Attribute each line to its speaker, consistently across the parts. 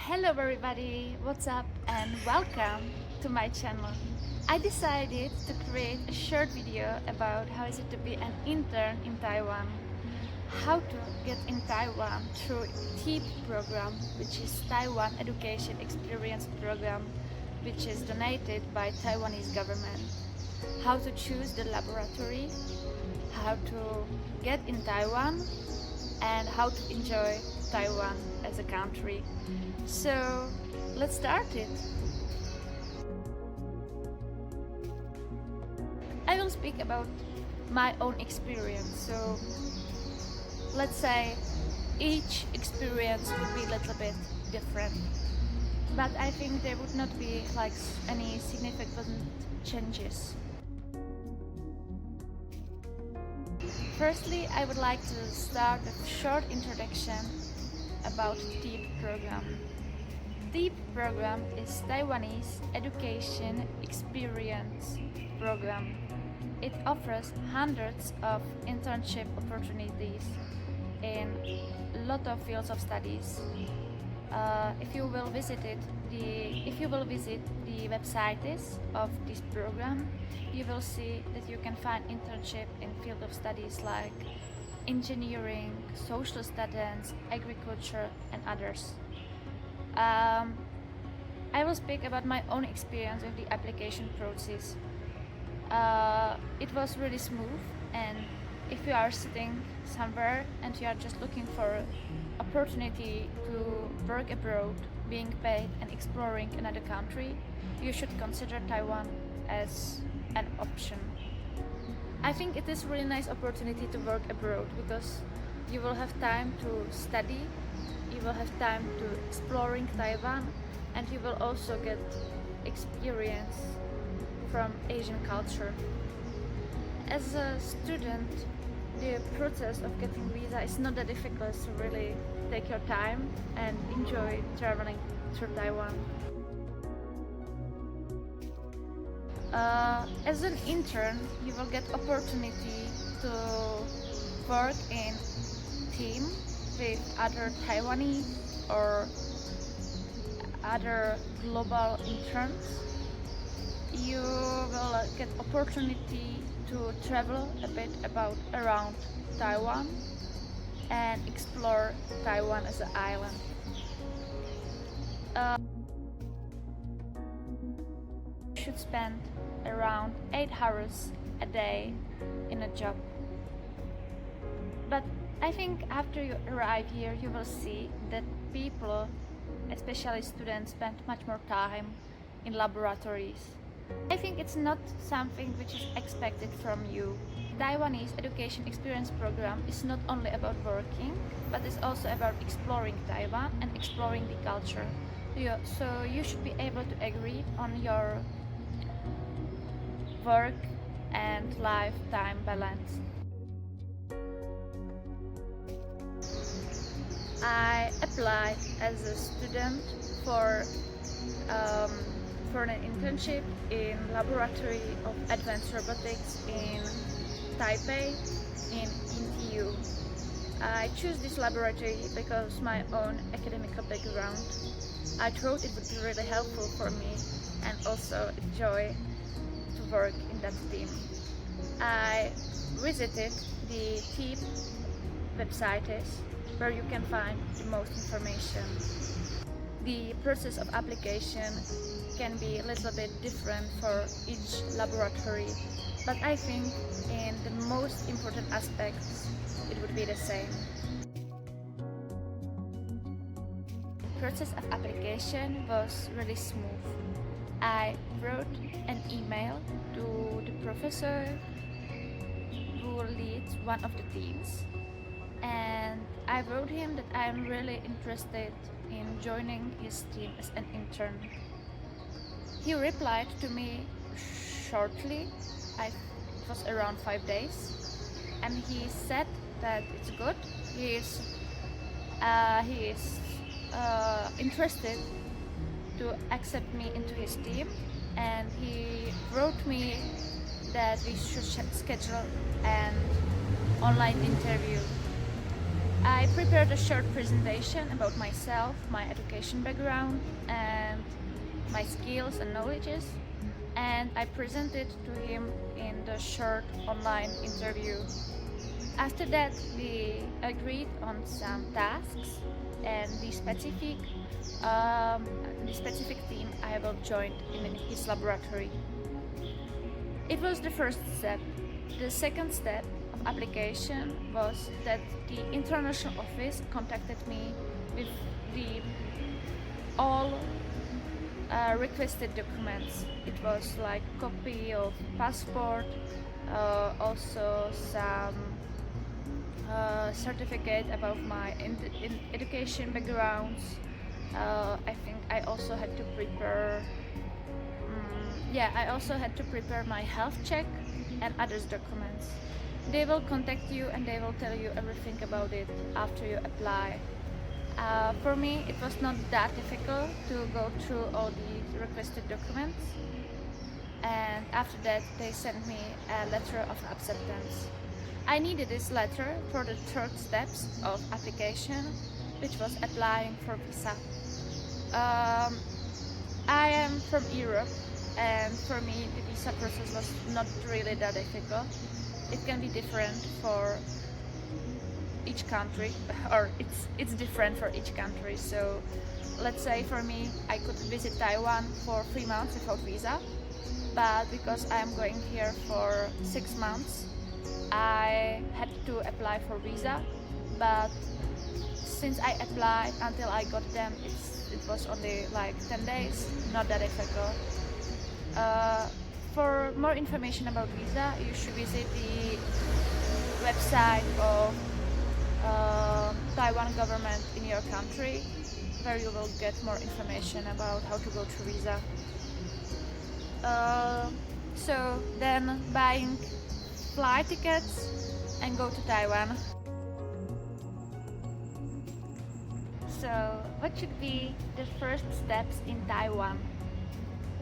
Speaker 1: Hello everybody, what's up and welcome to my channel. I decided to create a short video about how is it to be an intern in Taiwan, how to get in Taiwan through TEEP program, which is Taiwan Education Experience Program, which is donated by Taiwanese government, how to choose the laboratory, how to get in Taiwan, and how to enjoy Taiwan as a country. So let's start it. I will speak about my own experience. So let's say each experience would be a little bit different, but I think there would not be like any significant changes. Firstly, I would like to start with a short introduction about TEEP program. TEEP program is Taiwanese Education Experience Program. It offers hundreds of internship opportunities in a lot of fields of studies. If you will visit the websites of this program, you will see that you can find internship in field of studies like engineering, social studies, agriculture, and others. I will speak about my own experience with the application process. It was really smooth, and if you are sitting somewhere and you are just looking for opportunity to work abroad, being paid and exploring another country, you should consider Taiwan as an option. I think it is a really nice opportunity to work abroad because you will have time to study, you will have time to exploring Taiwan, and you will also get experience from Asian culture. As a student, the process of getting visa is not that difficult, so really take your time and enjoy traveling through Taiwan. As an intern, you will get opportunity to work in team with other Taiwanese or other global interns. You will get opportunity to travel a bit around Taiwan and explore Taiwan as an island. You should spend around 8 hours a day in a job. But I think after you arrive here, you will see that people, especially students, spend much more time in laboratories. I think it's not something which is expected from you. Taiwanese Education Experience Program is not only about working, but it's also about exploring Taiwan and exploring the culture. So you should be able to agree on your work and lifetime balance. I applied as a student for an internship in Laboratory of Advanced Robotics in Taipei in NTU. I chose this laboratory because my own academic background. I thought it would be really helpful for me and also enjoy to work in that team. I visited the TEEP websites where you can find the most information. The process of application can be a little bit different for each laboratory, but I think in the most important aspects it would be the same. The process of application was really smooth. I wrote an email to the professor who leads one of the teams, and I wrote him that I am really interested in joining his team as an intern. He replied to me shortly, it was around 5 days, and he said that it's good. He is interested to accept me into his team, and he wrote me that we should schedule an online interview. I prepared a short presentation about myself, my education background, and my skills and knowledges, and I presented to him in the short online interview. After that, we agreed on some tasks and um, the specific team I will join in his laboratory. It was the first step. The second step of application was that the international office contacted me with the all requested documents. It was like copy of passport, also some certificate about my education backgrounds. I think I also had to prepare. I also had to prepare my health check and others documents. They will contact you and they will tell you everything about it after you apply. For me, it was not that difficult to go through all the requested documents, and after that they sent me a letter of acceptance. I needed this letter for the third steps of application, which was applying for visa. I am from Europe, and for me the visa process was not really that difficult. It can be different for each country, or it's different for each country. So let's say for me, I could visit Taiwan for 3 months without visa, but because I am going here for 6 months, I had to apply for visa. But since I applied until I got them, it was only like 10 days, not that difficult. For more information about visa, you should visit the website of Taiwan government in your country, where you will get more information about how to go through visa. So then buying flight tickets and go to Taiwan. So what should be the first steps in Taiwan?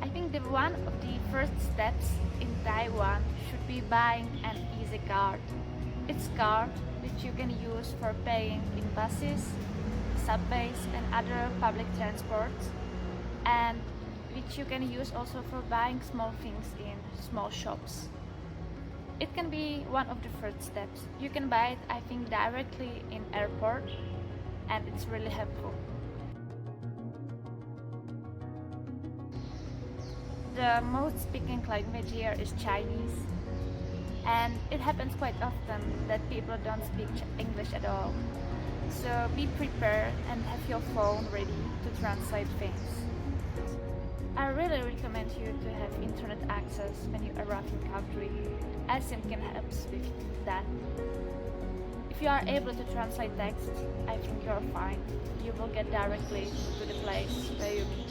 Speaker 1: I think one of the first steps in Taiwan should be buying an easy card. It's a card which you can use for paying in buses, subways and other public transports, and which you can use also for buying small things in small shops. It can be one of the first steps. You can buy it, I think, directly in airport, and it's really helpful. The most speaking language here is Chinese, and it happens quite often that people don't speak English at all. So be prepared and have your phone ready to translate things. I really recommend you to have internet access when you arrive in country, as SIM can help with that. If you are able to translate text, I think you're fine. You will get directly to the place where you meet.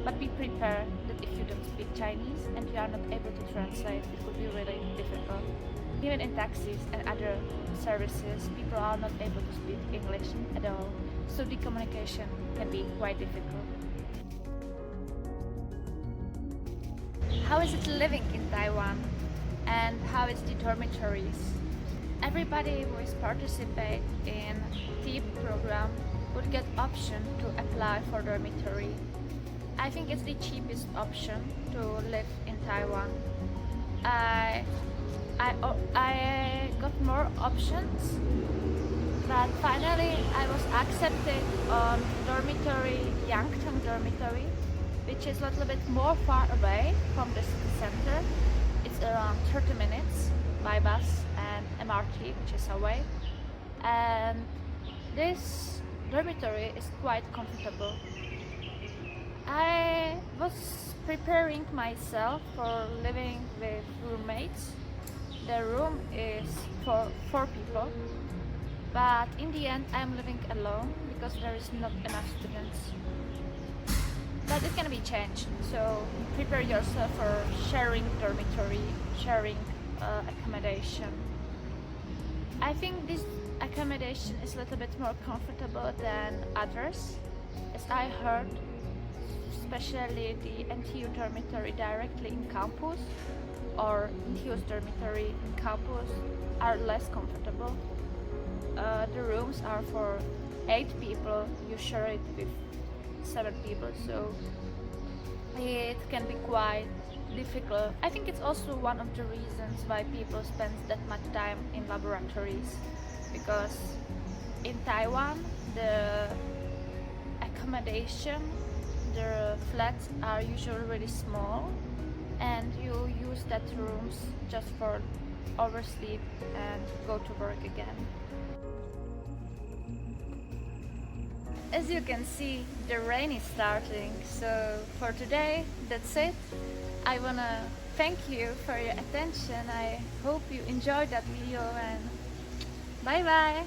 Speaker 1: But be prepared that if you don't speak Chinese and you are not able to translate, it could be really difficult. Even in taxis and other services, people are not able to speak English at all, so the communication can be quite difficult. How is it living in Taiwan? And how is the dormitories? Everybody who is participate in TEEP program would get option to apply for dormitory. I think it's the cheapest option to live in Taiwan. I got more options, but finally I was accepted on dormitory, Yangtang dormitory, which is a little bit more far away from the city center. It's around 30 minutes by bus and MRT, which is away. And this dormitory is quite comfortable. I was preparing myself for living with roommates. The room is for 4 people, but in the end I'm living alone because there is not enough students. But it can be changed, so prepare yourself for sharing dormitory, sharing accommodation. I think this accommodation is a little bit more comfortable than others, as I heard, especially the NTU dormitory directly in campus or NTU's dormitory in campus are less comfortable. the rooms are for 8 people, you share it with 7 people, so it can be quite difficult. I think it's also one of the reasons why people spend that much time in laboratories, because in Taiwan the accommodation, the flats are usually really small, and you use that rooms just for oversleep and go to work again. As you can see, the rain is starting, so for today that's it. I wanna thank you for your attention. I hope you enjoyed that video, and bye bye!